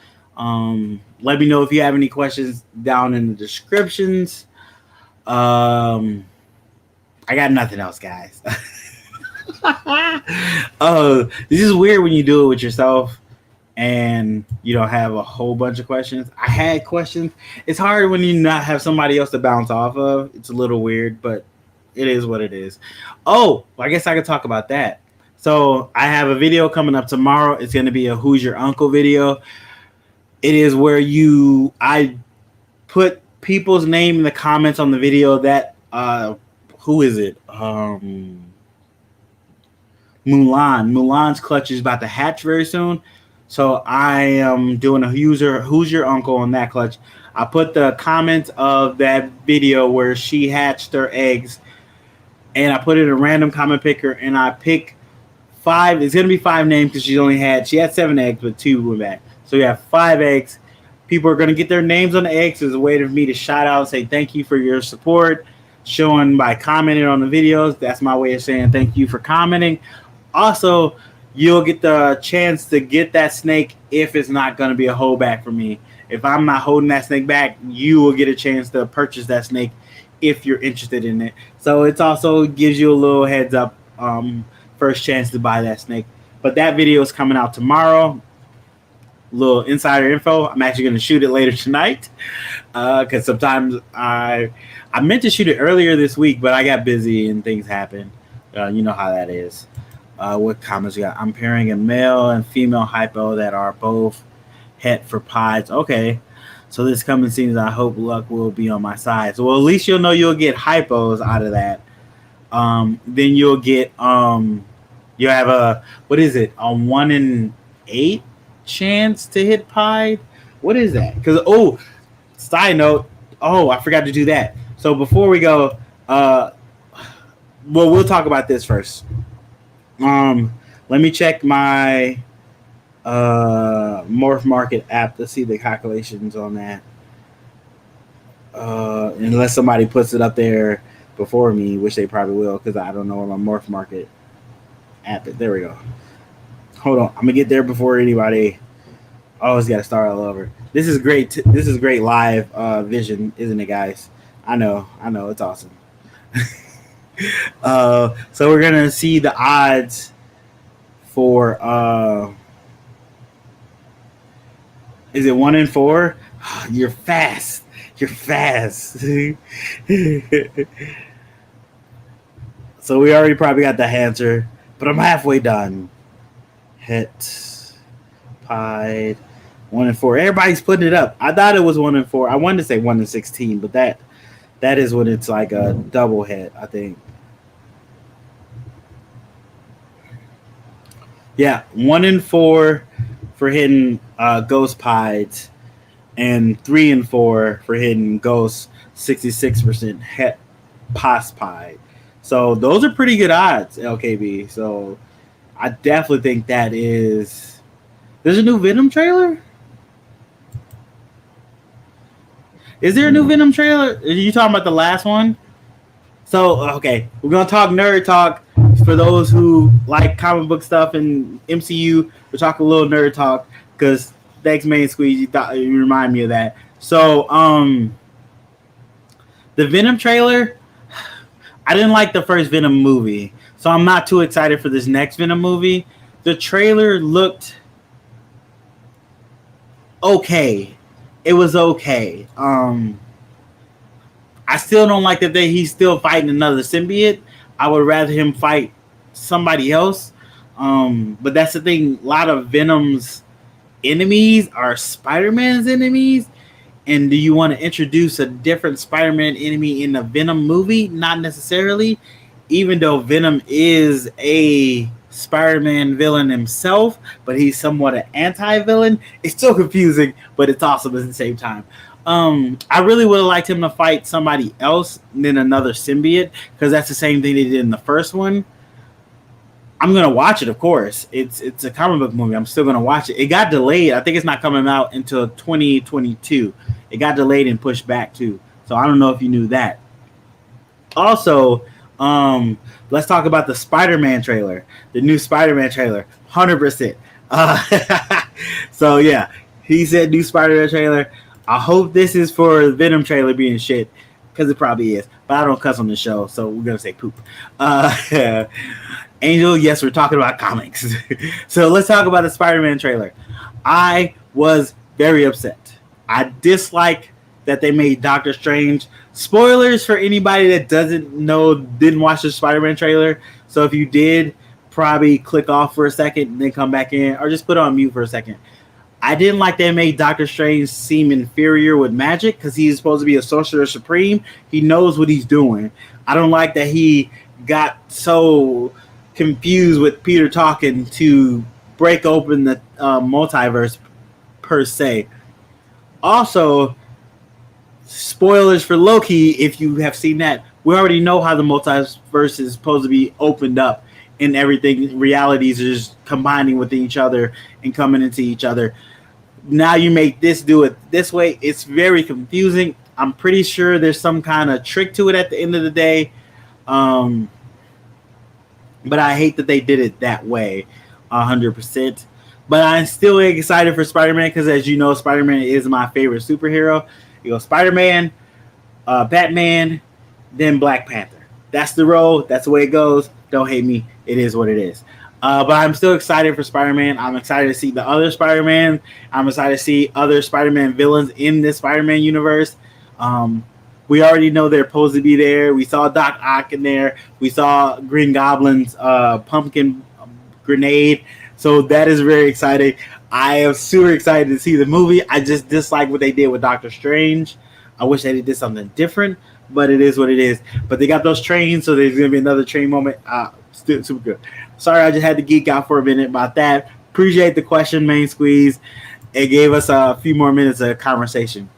Let me know if you have any questions down in the descriptions. I got nothing else, guys. This is weird when you do it with yourself and you don't have a whole bunch of questions. I had questions. It's hard when you not have somebody else to bounce off of. It's a little weird, but it is what it is. Oh, well, I guess I could talk about that. So I have a video coming up tomorrow. It's going to be a Who's Your Uncle video. It is where I put people's name in the comments on the video that, who is it? Mulan. Mulan's clutch is about to hatch very soon. So I am doing a Who's Your Uncle on that clutch. I put the comments of that video where she hatched her eggs, and I put it in a random comment picker, and I pick 5. It's going to be 5 names because she had 7 eggs, but 2 went back. So you have 5 eggs. People are going to get their names on the eggs as a way for me to shout out and say thank you for your support, showing by commenting on the videos. That's my way of saying thank you for commenting. Also, you'll get the chance to get that snake if it's not going to be a holdback for me. If I'm not holding that snake back, you will get a chance to purchase that snake if you're interested in it. So it also gives you a little heads up, first chance to buy that snake. But that video is coming out tomorrow. Little insider info. I'm actually going to shoot it later tonight because sometimes I meant to shoot it earlier this week, but I got busy and things happen. You know how that is. What comments we got? I'm pairing a male and female hypo that are both het for pies. Okay, so this coming season, I hope luck will be on my side. So, well, at least you'll know you'll get hypos out of that. Then you'll get you have a 1 in 8 chance to hit pied. What is that? Because side note, I forgot to do that. So before we go, we'll talk about this first. Let me check my Morph Market app to see the calculations on that. Unless somebody puts it up there before me, which they probably will, because I don't know where my Morph Market app is. There we go. Hold on, I'm gonna get there before anybody. Always got to start all over. This is great. This is great live vision, isn't it, guys? I know. It's awesome. So we're gonna see the odds for. Is it 1 in 4? You're fast. You're fast. So we already probably got the answer, but I'm halfway done. Het, pied, 1 in 4. Everybody's putting it up. I thought it was 1 in 4. I wanted to say 1 in 16, but that is when it's like a double hit, I think. Yeah, 1 in 4 for hitting ghost pieds, and 3 in 4 for hitting ghost 66% het pos pied. So those are pretty good odds, LKB. So I definitely think that is. There's a new Venom trailer. Is there a new Venom trailer? Are you talking about the last one? So okay, we're gonna talk nerd talk for those who like comic book stuff and MCU. We're talking a little nerd talk because thanks, Main Squeeze. You remind me of that. So the Venom trailer. I didn't like the first Venom movie, so I'm not too excited for this next Venom movie. The trailer looked okay. It was okay. I still don't like that he's still fighting another symbiote. I would rather him fight somebody else. But that's the thing. A lot of Venom's enemies are Spider-Man's enemies. And do you want to introduce a different Spider-Man enemy in a Venom movie? Not necessarily. Even though Venom is a Spider-Man villain himself, but he's somewhat an anti-villain. It's still confusing, but it's awesome at the same time. I really would have liked him to fight somebody else than another symbiote, because that's the same thing they did in the first one. I'm gonna watch it, of course. It's a comic book movie. I'm still gonna watch it. It got delayed. I think it's not coming out until 2022. It got delayed and pushed back too. So I don't know if you knew that. Also, let's talk about the Spider-Man trailer. The new Spider-Man trailer, 100%. So yeah, he said new Spider-Man trailer. I hope this is for the Venom trailer being shit, because it probably is. But I don't cuss on the show, so we're gonna say poop. Angel, yes, we're talking about comics. So let's talk about the Spider-Man trailer. I was very upset. I dislike that they made Doctor Strange. Spoilers for anybody that didn't watch the Spider-Man trailer. So if you did, probably click off for a second and then come back in, or just put it on mute for a second. I didn't like they made Doctor Strange seem inferior with magic, because he's supposed to be a sorcerer supreme. He knows what he's doing. I don't like that he got so confused with Peter talking to break open the multiverse per se. Also, spoilers for Loki, if you have seen that, we already know how the multiverse is supposed to be opened up, and everything, realities are just combining with each other and coming into each other. Now you make this do it this way. It's very confusing. I'm pretty sure there's some kind of trick to it at the end of the day. But I hate that they did it that way, 100%. But I'm still excited for Spider-Man, because, as you know, Spider-Man is my favorite superhero. You go Spider-Man, Batman, then Black Panther. That's the road. That's the way it goes. Don't hate me. It is what it is. But I'm still excited for Spider-Man. I'm excited to see the other Spider-Man. I'm excited to see other Spider-Man villains in this Spider-Man universe. We already know they're supposed to be there. We saw Doc Ock in there. We saw Green Goblin's pumpkin grenade. So that is very exciting. I am super excited to see the movie. I just dislike what they did with Doctor Strange. I wish they did something different, but it is what it is. But they got those trains, so there's going to be another train moment. Still super good. Sorry, I just had to geek out for a minute about that. Appreciate the question, Main Squeeze. It gave us a few more minutes of conversation.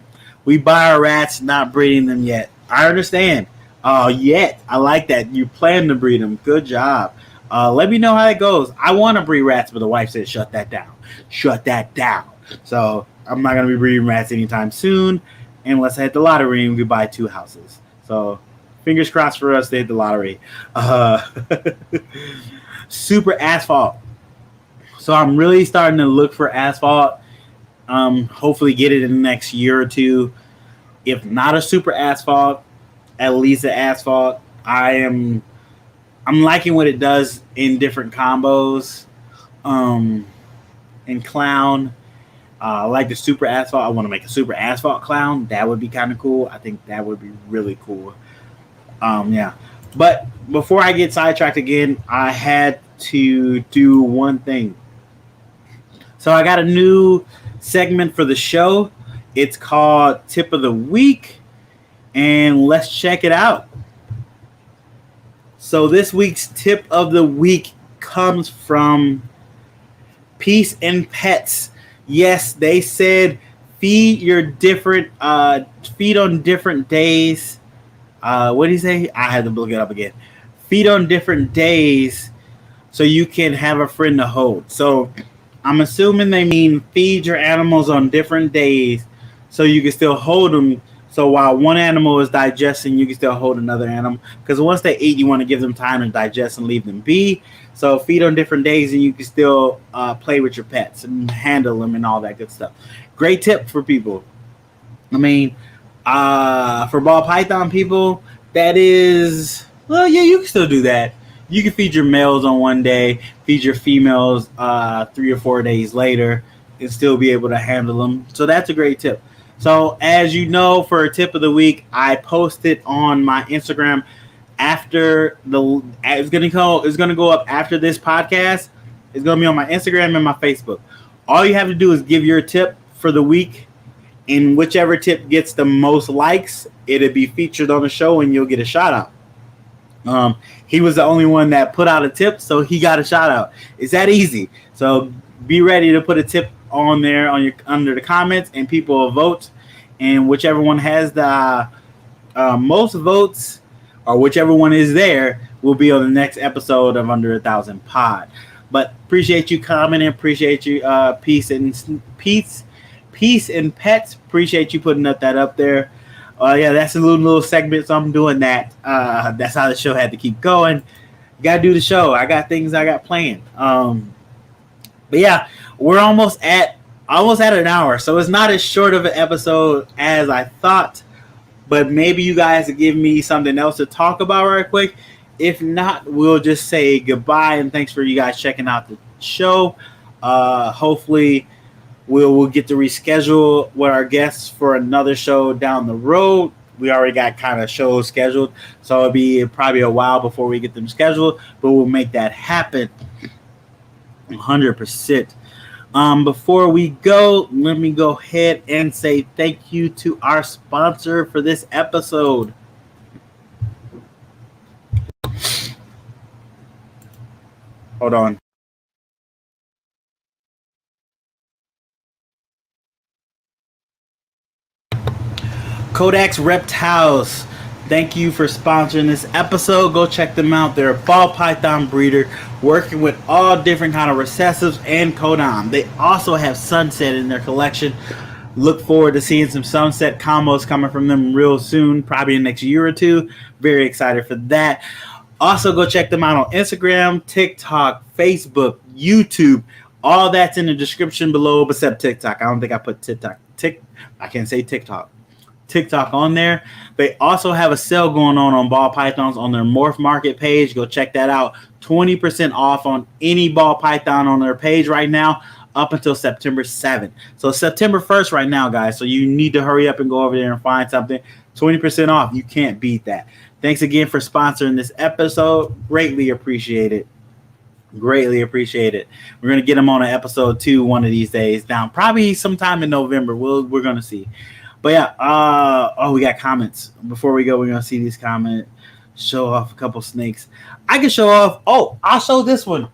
We buy our rats, not breeding them yet. I understand. Yet. I like that. You plan to breed them. Good job. Let me know how it goes. I want to breed rats, but the wife said, shut that down. Shut that down. So I'm not going to be breeding rats anytime soon, unless I hit the lottery and we buy 2 houses. So fingers crossed for us to hit the lottery. Super asphalt. So I'm really starting to look for asphalt. Hopefully get it in the next year or two. If not a super asphalt, at least an asphalt. I'm liking what it does in different combos. Um, and clown. I like the super asphalt. I want to make a super asphalt clown. That would be kind of cool. I think that would be really cool. Yeah. But before I get sidetracked again, I had to do one thing. So I got a new segment for the show. It's called Tip of the Week, and let's check it out. So this week's tip of the week comes from Peace and Pets. Yes, they said feed your different feed on different days. What did he say? I had to look it up again. Feed on different days so you can have a friend to hold. So I'm assuming they mean feed your animals on different days so you can still hold them. So while one animal is digesting, you can still hold another animal. Because once they eat, you want to give them time to digest and leave them be. So feed on different days, and you can still play with your pets and handle them and all that good stuff. Great tip for people. I mean, for ball python people, that is, well, yeah, you can still do that. You can feed your males on one day, feed your females 3 or 4 days later, and still be able to handle them. So that's a great tip. So as you know, for a tip of the week, I posted on my Instagram after it's gonna go up after this podcast. It's gonna be on my Instagram and my Facebook. All you have to do is give your tip for the week, and whichever tip gets the most likes, it'll be featured on the show, and you'll get a shout out. He was the only one that put out a tip, so he got a shout out. It's that easy. So be ready to put a tip on there under the comments, and people will vote, and whichever one has the most votes, or whichever one is there, will be on the next episode of Under 1,000 Pod. But appreciate you commenting, appreciate you peace and pets. Appreciate you putting that up there. Yeah, that's a little segment, so I'm doing that. That's how the show had to keep going. You gotta do the show. I got things I got planned. But yeah, we're almost at an hour, so it's not as short of an episode as I thought. But maybe you guys will give me something else to talk about right quick. If not, we'll just say goodbye and thanks for you guys checking out the show. Hopefully, we'll get to reschedule with our guests for another show down the road. We already got kind of shows scheduled, so it'll be probably a while before we get them scheduled, but we'll make that happen 100%. Before we go, let me go ahead and say thank you to our sponsor for this episode. Hold on. CODEX Reptiles. Thank you for sponsoring this episode. Go check them out. They're a ball python breeder working with all different kind of recessives and codon. They also have sunset in their collection. Look forward to seeing some sunset combos coming from them real soon, probably in the next year or two. Very excited for that. Also, go check them out on Instagram, TikTok, Facebook, YouTube. All that's in the description below, except TikTok. I don't think I put TikTok. I can't say TikTok on there. They also have a sale going on ball pythons on their Morph Market page. Go check that out. 20% off on any ball python on their page right now up until September 7th. So September 1st right now, guys. So you need to hurry up and go over there and find something. 20% off. You can't beat that. Thanks again for sponsoring this episode. Greatly appreciate it. Greatly appreciate it. We're going to get them on an episode 2 one of these days down. Probably sometime in November. We're going to see. But yeah, we got comments. Before we go, we're going to see these comments. Show off a couple snakes. I can show off. Oh, I'll show this one.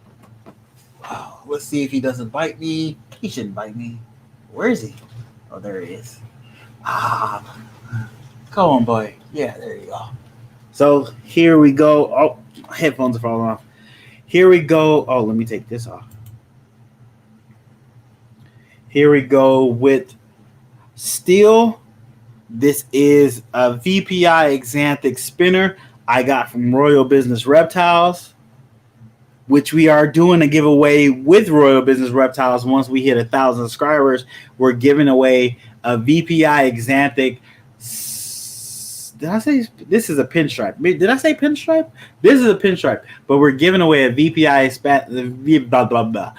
Oh, let's see if he doesn't bite me. He shouldn't bite me. Where is he? Oh, there he is. Come on, boy. Yeah, there you go. So here we go. Oh, headphones are falling off. Here we go. Oh, let me take this off. Here we go with steel. This is a VPI Xanthic spinner I got from Royal Business Reptiles. which we are doing a giveaway with Royal Business Reptiles. Once we hit 1,000 subscribers, we're giving away a VPI Exanthic. Did I say this is a pinstripe? Did I say pinstripe? This is a pinstripe, but we're giving away a VPI blah blah blah.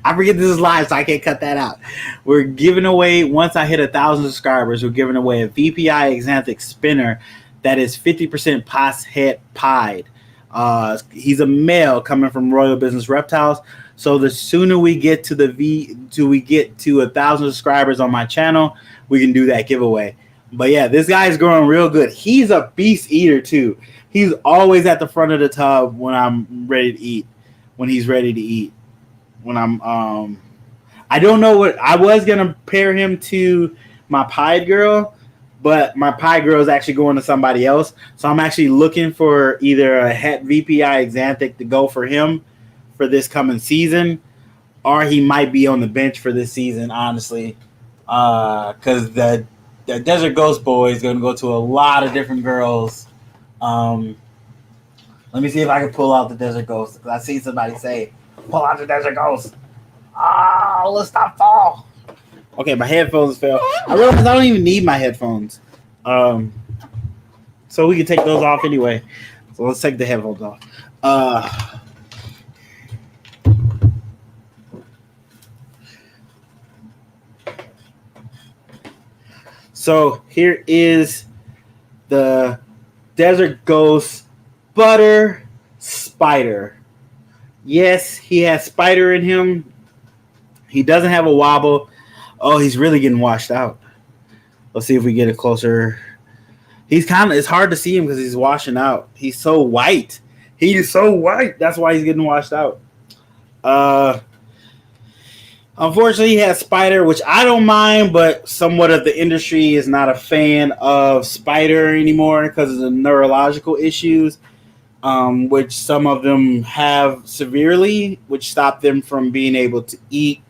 I forget this is live, so I can't cut that out. We're giving away, once I hit 1,000 subscribers, we're giving away a VPI Exanthic spinner that is 50% pos het pied. He's a male coming from Royal Business Reptiles. So the sooner we get to we get to 1,000 subscribers on my channel, we can do that giveaway. But yeah, this guy is growing real good. He's a beast eater too. He's always at the front of the tub when I'm ready to eat. When he's ready to eat. When I'm I don't know what I was gonna pair him to my pied girl, but my pied girl is actually going to somebody else. So I'm actually looking for either a het VPI Exanthic to go for him for this coming season, or he might be on the bench for this season, honestly. Because the Desert Ghost boy is going to go to a lot of different girls. Let me see if I can pull out the Desert Ghost, because I see somebody say, pull out the Desert Ghost. Oh, let's not fall. Okay, my headphones fell. I realized I don't even need my headphones. So we can take those off anyway. So let's take the headphones off. So here is the Desert Ghost Butter Spider. Yes, he has spider in him. He doesn't have a wobble. Oh, he's really getting washed out. Let's see if we get it closer. It's hard to see him because he's washing out. He's so white. He is so white. That's why he's getting washed out. Unfortunately, he has spider, which I don't mind, but somewhat of the industry is not a fan of spider anymore because of the neurological issues, which some of them have severely, which stop them from being able to eat.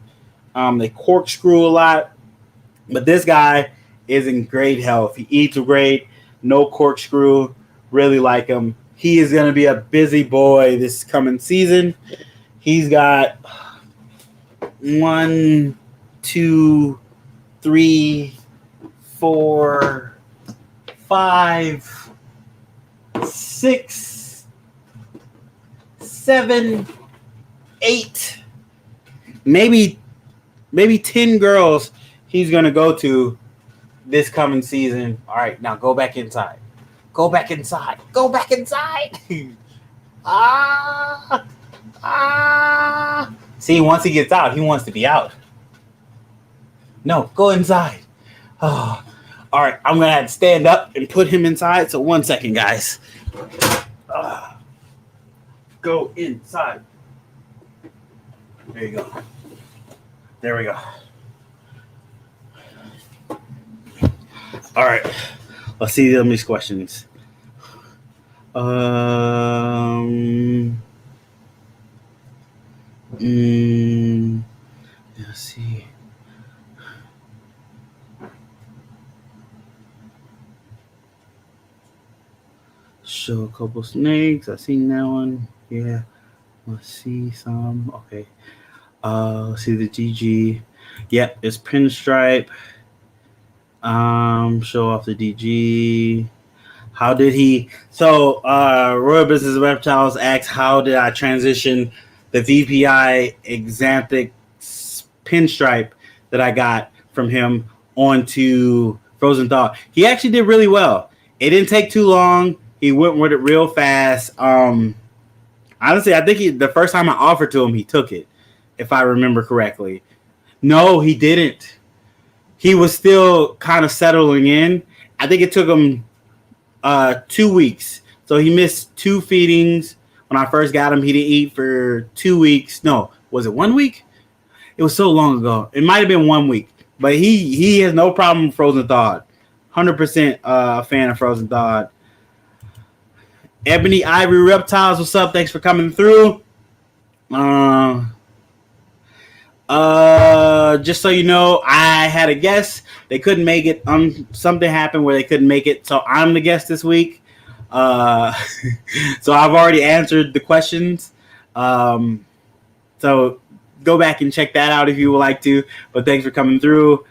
They corkscrew a lot, but this guy is in great health. He eats great, no corkscrew, really like him. He is going to be a busy boy this coming season. He's got 1, 2, 3, 4, 5, 6, 7, 8, maybe 10 girls he's gonna go to this coming season. All right, now go back inside. Go back inside. Go back inside. See, once he gets out, he wants to be out. No, go inside. Oh. All right, I'm going to have to stand up and put him inside. So 1 second, guys. Go inside. There you go. There we go. All right. Let's see these questions. Let's see. Show a couple snakes. I seen that one. Yeah. Let's see some. Okay. Let's see the GG. Yep, it's pinstripe. Show off the DG. How did he? So, Royal Business Reptiles asks, how did I transition the VPI Exanthic pinstripe that I got from him onto Frozen Thaw? He actually did really well. It didn't take too long. He went with it real fast. Honestly, I think the first time I offered to him, he took it, if I remember correctly. No, he didn't. He was still kind of settling in. I think it took him 2 weeks. So he missed 2 feedings. When I first got him, he didn't eat for 2 weeks. No, was it 1 week? It was so long ago. It might have been 1 week. But he has no problem with Frozen Thawed. 100% fan of Frozen Thawed. Ebony Ivory Reptiles, what's up? Thanks for coming through. Just so you know, I had a guest. They couldn't make it. Something happened where they couldn't make it. So I'm the guest this week. Uh, so I've already answered the questions. So go back and check that out if you would like to. But thanks for coming through.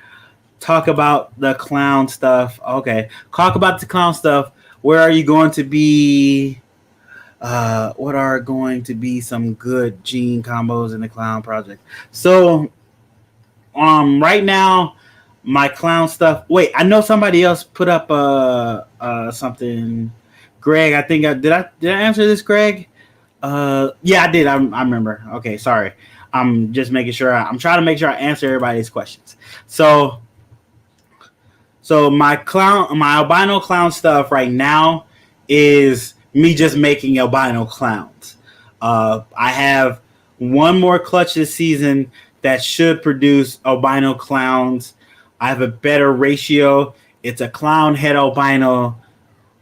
Talk about the clown stuff. Okay, talk about the clown stuff. Where are you going to be? What are going to be some good gene combos in the clown project? So, right now, my clown stuff. Wait, I know somebody else put up something. Greg, I think I answer this, Greg? Yeah, I did. I remember. Okay, sorry. I'm just making sure. I'm trying to make sure I answer everybody's questions. So my albino clown stuff right now is me just making albino clowns. I have one more clutch this season that should produce albino clowns. I have a better ratio. It's a clown head albino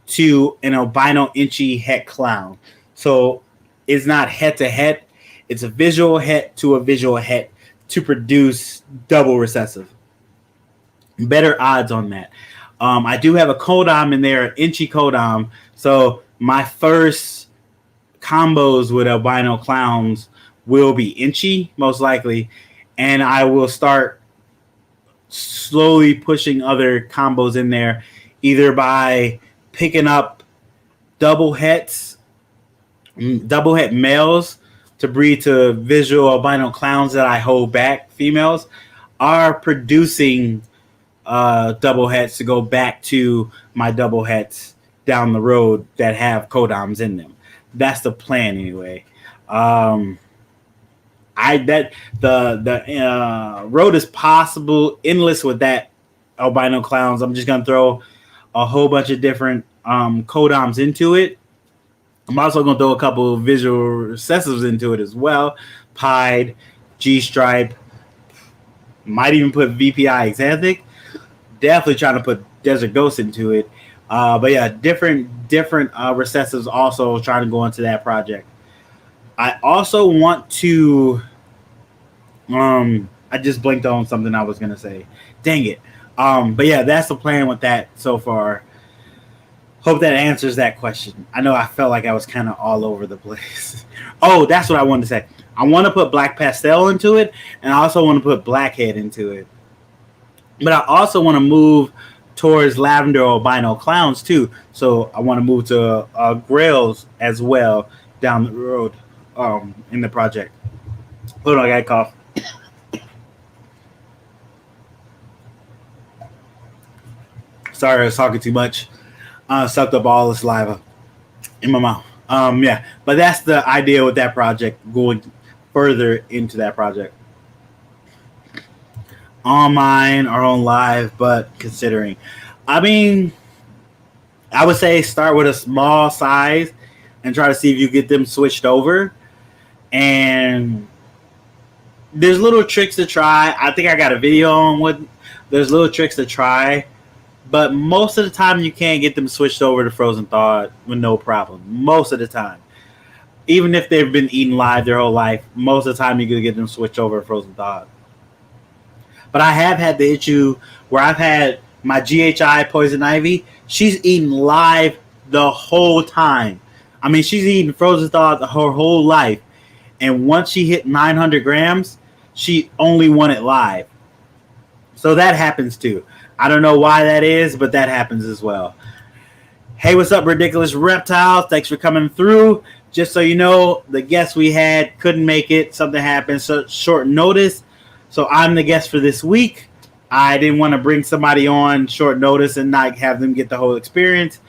to an albino inchy head clown. So it's not head to head. It's a visual head to a visual head to produce double recessive. Better odds on that. I do have a codom in there, an inchy codom. So my first combos with albino clowns will be inchy, most likely. And I will start slowly pushing other combos in there, either by picking up double head males to breed to visual albino clowns that I hold back, females, are producing double heads to go back to my double heads down the road that have codoms in them. That's the plan anyway. I that the road is possible endless with that albino clowns. I'm just gonna throw a whole bunch of different codoms into it. I'm also gonna throw a couple of visual recessives into it as well. Pied, G Stripe, might even put VPI Xanthic. Definitely trying to put Desert Ghost into it. But yeah, different recessives also trying to go into that project. I also want to. I just blinked on something I was gonna say. Dang it. But yeah, that's the plan with that so far. Hope that answers that question. I know I felt like I was kind of all over the place. Oh, that's what I wanted to say. I want to put Black Pastel into it, and I also want to put Blackhead into it. But I also want to move towards Lavender Albino Clowns too. So I want to move to Grails as well down the road in the project. Hold on, I got a cough. Sorry, I was talking too much. Sucked up all the saliva in my mouth. Yeah, but that's the idea with that project, going further into that project. On mine or on live, but considering. I mean, I would say start with a small size and try to see if you get them switched over. And there's little tricks to try. I think I got a video on what there's little tricks to try. But most of the time, you can't get them switched over to frozen thaw with no problem. Most of the time. Even if they've been eating live their whole life, most of the time you can get them switched over to frozen thaw. But I have had the issue where I've had my GHI Poison Ivy. She's eating live the whole time. I mean, she's eating frozen thaw her whole life. And once she hit 900 grams, she only wanted live. So that happens too. I don't know why that is, but that happens as well. Hey, what's up, Ridiculous Reptiles? Thanks for coming through. Just so you know, the guest we had couldn't make it. Something happened, so short notice. So I'm the guest for this week. I didn't want to bring somebody on short notice and not have them get the whole experience.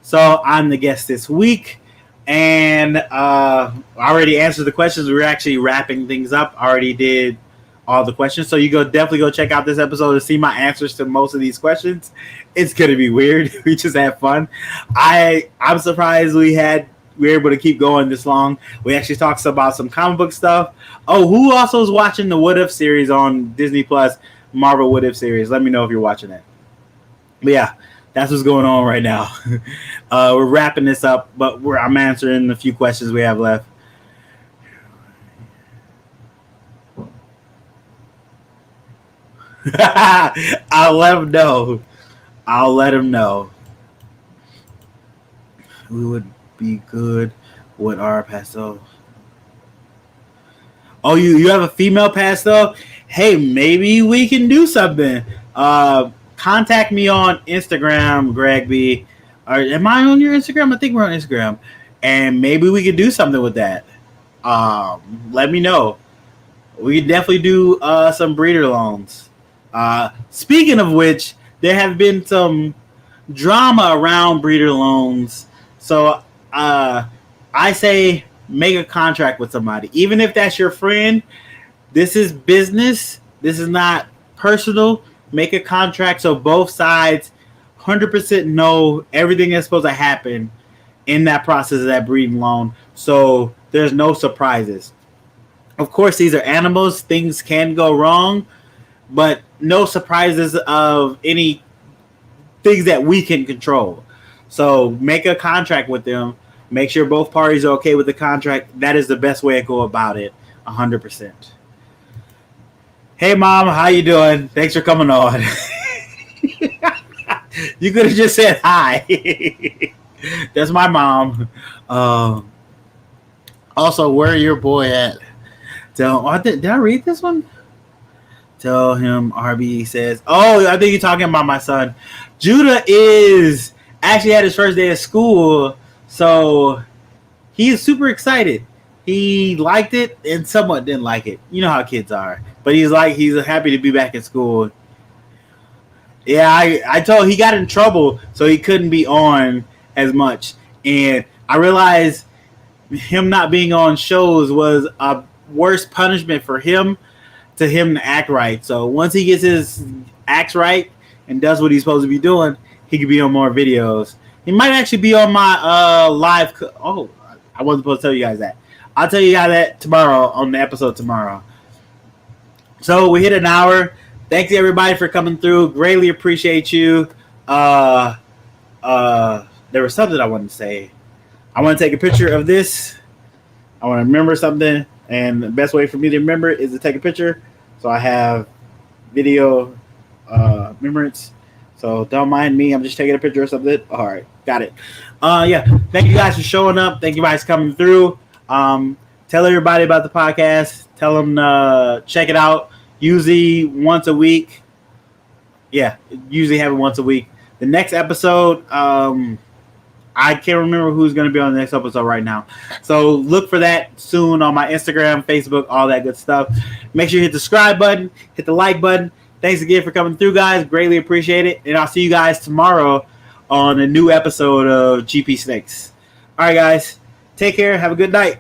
So I'm the guest this week. And I already answered the questions. We were actually wrapping things up. I already did all the questions. So you definitely go check out this episode to see my answers to most of these questions. It's gonna be weird. We just had fun. I'm surprised we were able to keep going this long. We actually talked about some comic book stuff. Oh, who also is watching the What If series on Disney Plus, Marvel What If series? Let me know if you're watching it. But yeah, that's what's going on right now. We're wrapping this up, but I'm answering the few questions we have left. I'll let him know. we would be good with our pastel. Oh, you have a female pastel? Hey, maybe we can do something. Contact me on Instagram, Greg B. Or am I on your Instagram? I think we're on Instagram, and maybe we could do something with that. Let me know. We could definitely do some breeder loans. Speaking of which, there have been some drama around breeder loans. So I say make a contract with somebody. Even if that's your friend, this is business. This is not personal. Make a contract so both sides 100% know everything that's supposed to happen in that process of that breeding loan. So there's no surprises. Of course, these are animals. Things can go wrong, but no surprises of any things that we can control. So make a contract with them. Make sure both parties are okay with the contract. That is the best way to go about it, 100%. Hey, Mom, how you doing? Thanks for coming on. You could have just said hi. That's my mom. Also, where your boy at? Did I read this one? Tell him RB says, oh, I think you're talking about my son. Judah is actually at his first day of school, so he is super excited. He liked it and somewhat didn't like it. You know how kids are. But he's happy to be back in school. Yeah, I told he got in trouble, so he couldn't be on as much. And I realized him not being on shows was a worse punishment for him to act right. So once he gets his acts right and does what he's supposed to be doing, he could be on more videos. He might actually be on my live. Oh, I wasn't supposed to tell you guys that. I'll tell you guys that tomorrow on the episode tomorrow. So we hit an hour. Thanks everybody for coming through. Greatly appreciate you. There was something I wanted to say. I want to take a picture of this. I want to remember something, and the best way for me to remember it is to take a picture. So I have video remembrance. So don't mind me. I'm just taking a picture of something. All right, got it. Yeah, thank you guys for showing up. Thank you guys for coming through. Tell everybody about the podcast. Tell them check it out. Usually once a week. Yeah, usually have it once a week. The next episode, I can't remember who's going to be on the next episode right now. So look for that soon on my Instagram, Facebook, all that good stuff. Make sure you hit the subscribe button, hit the like button. Thanks again for coming through, guys. Greatly appreciate it. And I'll see you guys tomorrow on a new episode of GP Snakes. All right, guys. Take care. Have a good night.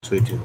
Sweet too.